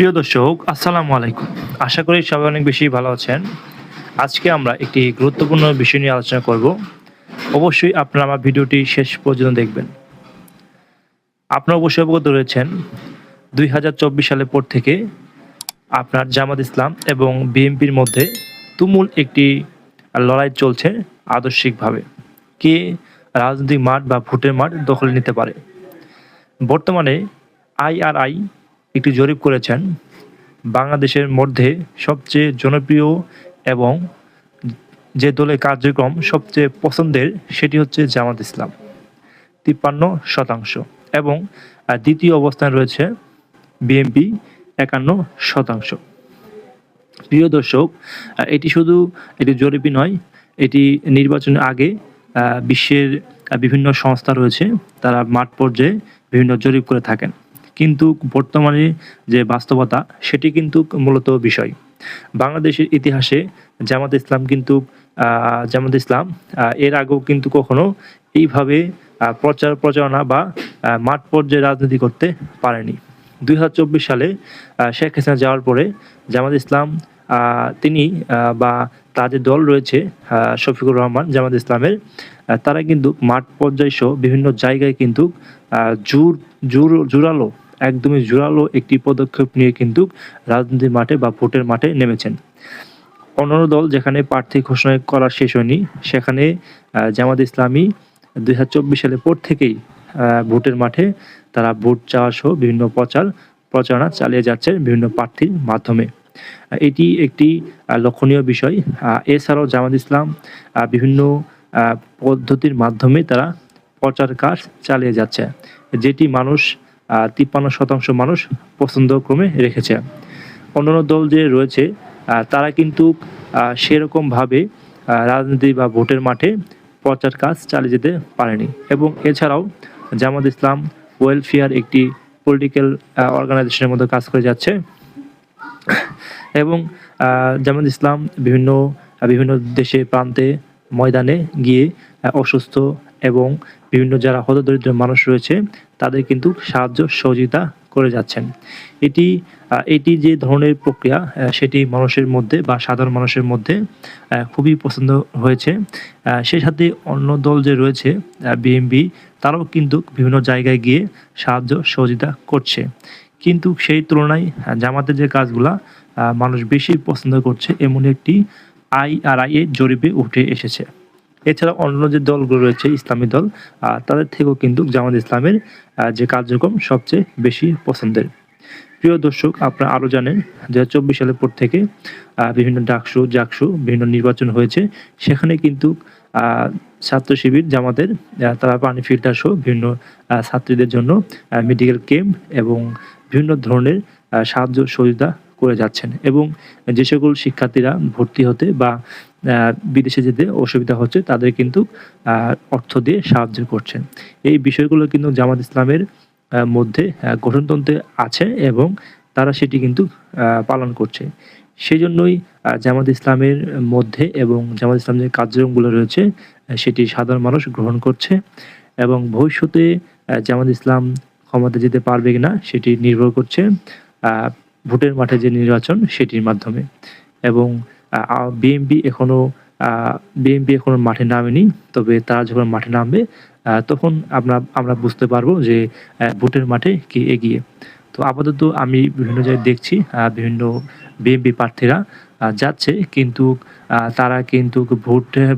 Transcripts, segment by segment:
প্রিয় দর্শক, আসসালামু আলাইকুম। আশা করি সবাই অনেক বেশি ভালো আছেন। আজকে আমরা একটি গুরুত্বপূর্ণ বিষয় নিয়ে আলোচনা করব। অবশ্যই আপনারা আমার ভিডিওটি শেষ পর্যন্ত দেখবেন। আপনারা অবশ্যই অবগত রয়েছেন ২০২৪ সালের পর থেকে আপনার জামাত ইসলাম এবং বিএনপির মধ্যে তুমুল একটি লড়াই চলছে আদর্শিকভাবে। কে রাজনৈতিক মাঠ বা ভোটের মাঠ দখলে নিতে পারে। বর্তমানে আইআরআই একটি জরিপ করেছেন বাংলাদেশের মধ্যে সবচেয়ে জনপ্রিয় এবং যে দলের কার্যক্রম সবচেয়ে পছন্দের সেটি হচ্ছে জামাত ইসলাম ৫৩% এবং দ্বিতীয় অবস্থানে রয়েছে বিএনপি ৫১%। প্রিয় দর্শক, এটি শুধু একটি জরিপই নয়, এটি নির্বাচনের আগে বিশ্বের বিভিন্ন সংস্থা রয়েছে, তারা মাঠ পর্যায়ে বিভিন্ন জরিপ করে থাকেন। কিন্তু বর্তমানে যে বাস্তবতা সেটি কিন্তু মূলত বিষয়। বাংলাদেশের ইতিহাসে জামাত ইসলাম এর আগেও কিন্তু কখনো এইভাবে প্রচারণা বা মাঠ পর্যায়ে রাজনীতি করতে পারেনি। ২০২৪ সালে শেখ হাসিনা যাওয়ার পরে জামাত ইসলাম তিনি বা তাদের দল রয়েছে শফিকুর রহমান জামাত ইসলামের, তারা কিন্তু মাঠ পর্যায় সহ বিভিন্ন জায়গায় কিন্তু জোরালো একদমই জোরালো একটি পদক্ষেপ নিয়ে কিন্তু রাজনীতির মাঠে বা ভোটের মাঠে নেমেছেন। অন্যান্য দল যেখানে প্রার্থী ঘোষণা করা শেষ হয়নি, সেখানে জামাত ইসলামী ২০২৪ সালের পর থেকেই ভোটের মাঠে তারা ভোট চাওয়া সহ বিভিন্ন প্রচারণা চালিয়ে যাচ্ছে বিভিন্ন প্রার্থীর মাধ্যমে। এটি একটি লক্ষণীয় বিষয়। এছাড়াও জামাত ইসলাম বিভিন্ন পদ্ধতির মাধ্যমে তারা প্রচার কাজ চালিয়ে যাচ্ছে, যেটি মানুষ ৫৩% মানুষ পছন্দ ক্রমে রেখেছে। অন্যান্য দল যে রয়েছে তারা কিন্তু সেরকমভাবে রাজনীতি বা ভোটের মাঠে প্রচার কাজ চালিয়ে যেতে পারেনি। এবং এছাড়াও জামাত ইসলাম ওয়েলফেয়ার একটি পলিটিক্যাল অর্গানাইজেশনের মধ্যে কাজ করে যাচ্ছে এবং জামাত ইসলাম বিভিন্ন দেশে প্রান্তে ময়দানে গিয়ে অসুস্থ এবং বিভিন্ন যারা হতদরিদ্র মানুষ রয়েছে তাদের কিন্তু সাহায্য সহযোগিতা করে যাচ্ছেন। এটি যে ধরনের প্রক্রিয়া সেটি মানুষের মধ্যে বা সাধারণ মানুষের মধ্যে খুবই পছন্দ হয়েছে। সেই সাথে অন্য দল যে রয়েছে বিএনপি, তারাও কিন্তু বিভিন্ন জায়গায় গিয়ে সাহায্য সহযোগিতা করছে। কিন্তু সেই তুলনায় জামাতের যে কাজগুলা মানুষ বেশি পছন্দ করছে এমন একটি আইআরআই এর জরিপে উঠে এসেছে। এছাড়া অন্য যে দলগুলো রয়েছে ইসলামী দল, তাদের থেকেও কিন্তু জামাত ইসলামের যে কার্যক্রম সবচেয়ে বেশি পছন্দের। প্রিয় দর্শক, আপনারা আরও জানেন ২০২৪ সালের পর থেকে বিভিন্ন জাকসু বিভিন্ন নির্বাচন হয়েছে, সেখানে কিন্তু ছাত্র শিবির জামাতের তারা পানি ফিল্টার সহ বিভিন্ন ছাত্রীদের জন্য মেডিকেল ক্যাম্প এবং বিভিন্ন ধরনের সাহায্য সহযোগিতা করে যাচ্ছেন। এবং যে সকল শিক্ষার্থীরা ভর্তি হতে বা বিদেশে যেতে অসুবিধা হচ্ছে তাদের কিন্তু অর্থ দিয়ে সাহায্য করছেন। এই বিষয়গুলো কিন্তু জামাত ইসলামের মধ্যে গঠনতন্ত্রে আছে এবং তারা সেটি কিন্তু পালন করছে। সেজন্যই জামাত ইসলামের মধ্যে এবং জামাত ইসলামের যে কার্যক্রমগুলো রয়েছে সেটি সাধারণ মানুষ গ্রহণ করছে এবং ভবিষ্যতে জামাত ইসলাম ক্ষমতায় যেতে পারবে কিনা সেটি নির্ভর করছে ভোটের মাঠে যে নির্বাচন সেটির মাধ্যমে। এবং বিএনপি এখনো মাঠে নামেনি, তবে তারা যখন মাঠে নামবে তখন আমরা বুঝতে পারবো যে ভোটের মাঠে কে এগিয়ে। তো আপাতত আমি বিভিন্ন জায়গায় দেখছি বিভিন্ন বিএনপি প্রার্থীরা যাচ্ছে, কিন্তু তারা কিন্তু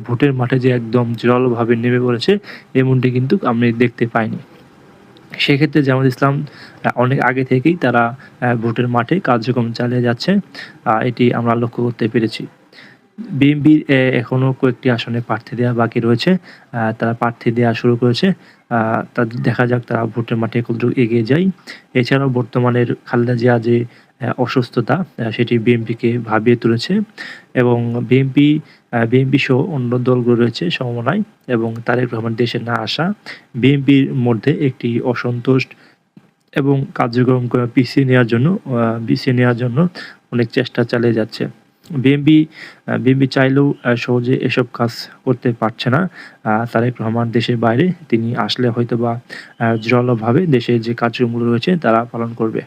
ভোটের মাঠে যে একদম জোরালোভাবে নেমে পড়েছে এমনটি কিন্তু আমি দেখতে পাইনি। সেক্ষেত্রে জামাত ইসলাম অনেক আগে থেকেই তারা ভোটের মাঠে কার্যক্রম চালিয়ে যাচ্ছে, এটি আমরা লক্ষ্য করতে পেরেছি। বিএনপির এখনও কয়েকটি আসনে প্রার্থী দেওয়া বাকি রয়েছে, তারা প্রার্থী দেওয়া শুরু করেছে। দেখা যাক তারা ভোটের মাঠে কতটুকু এগিয়ে যায়। এছাড়াও বর্তমানের খালেদা জিয়া যে অসুস্থতা সেটি বিএনপিকে ভাবিয়ে তুলেছে এবং বিএনপি সহ অন্য দলগুলো রয়েছে সমমনায় এবং তারেক রহমান দেশে না আসা বিএনপির মধ্যে একটি অসন্তোষ এবং কার্যক্রম পিছিয়ে নেওয়ার জন্য অনেক চেষ্টা চালিয়ে যাচ্ছে। বিএনপি চাইলেও সহজে এসব কাজ করতে পারছে না। তারেক রহমান দেশের বাইরে, তিনি আসলে হয়তোবা জোরালোভাবে দেশের যে কার্যক্রমগুলো রয়েছে তারা পালন করবে।